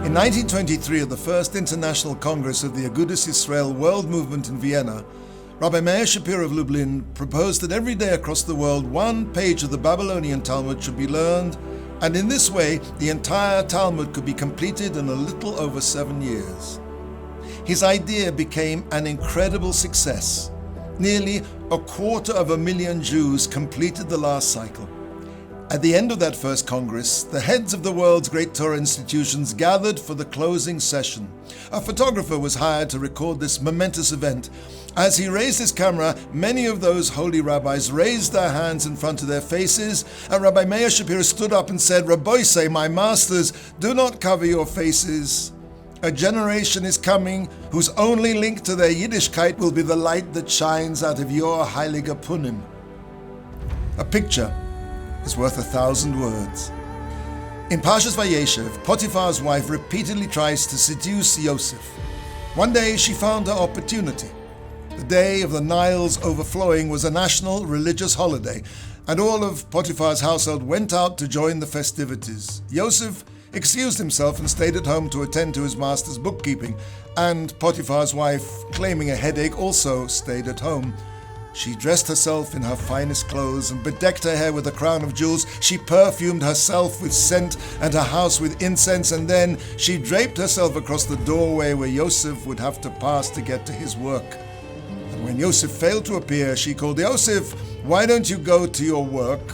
In 1923, at the First International Congress of the Agudas Yisrael World Movement in Vienna, Rabbi Meir Shapiro of Lublin proposed that every day across the world one page of the Babylonian Talmud should be learned, and in this way the entire Talmud could be completed in a little over 7 years. His idea became an incredible success. Nearly 250,000 Jews completed the last cycle. At the end of that first Congress, the heads of the world's great Torah institutions gathered for the closing session. A photographer was hired to record this momentous event. As he raised his camera, many of those holy rabbis raised their hands in front of their faces, and Rabbi Meir Shapiro stood up and said, "Rabboisei, my masters, do not cover your faces. A generation is coming whose only link to their Yiddishkeit will be the light that shines out of your heilige Punim." A picture is worth 1,000 words. In Parshat Vayeshev, Potiphar's wife repeatedly tries to seduce Yosef. One day she found her opportunity. The day of the Nile's overflowing was a national religious holiday, and all of Potiphar's household went out to join the festivities. Yosef excused himself and stayed at home to attend to his master's bookkeeping, and Potiphar's wife, claiming a headache, also stayed at home. She dressed herself in her finest clothes and bedecked her hair with a crown of jewels. She perfumed herself with scent and her house with incense, and then she draped herself across the doorway where Yosef would have to pass to get to his work. And when Yosef failed to appear, she called, "Yosef, why don't you go to your work?"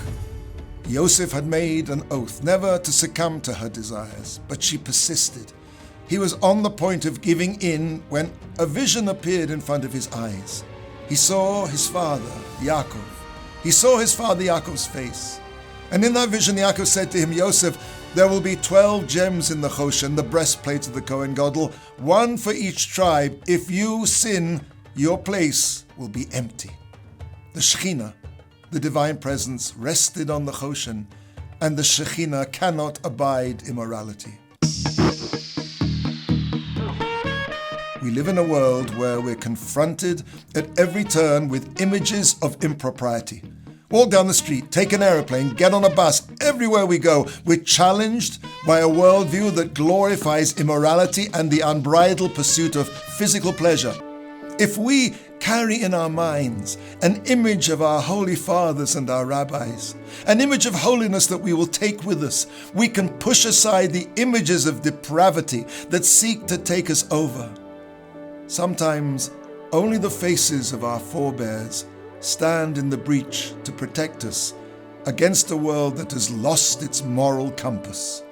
Yosef had made an oath never to succumb to her desires, but she persisted. He was on the point of giving in when a vision appeared in front of his eyes. He saw his father, Yaakov. He saw his father Yaakov's face. And in that vision, Yaakov said to him, "Yosef, there will be 12 gems in the Choshen, the breastplates of the Kohen Gadol, one for each tribe. If you sin, your place will be empty." The Shekhinah, the divine presence, rested on the Choshen, and the Shekhinah cannot abide immorality. We live in a world where we're confronted at every turn with images of impropriety. Walk down the street, take an aeroplane, get on a bus, everywhere we go, we're challenged by a worldview that glorifies immorality and the unbridled pursuit of physical pleasure. If we carry in our minds an image of our holy fathers and our rabbis, an image of holiness that we will take with us, we can push aside the images of depravity that seek to take us over. Sometimes only the faces of our forebears stand in the breach to protect us against a world that has lost its moral compass.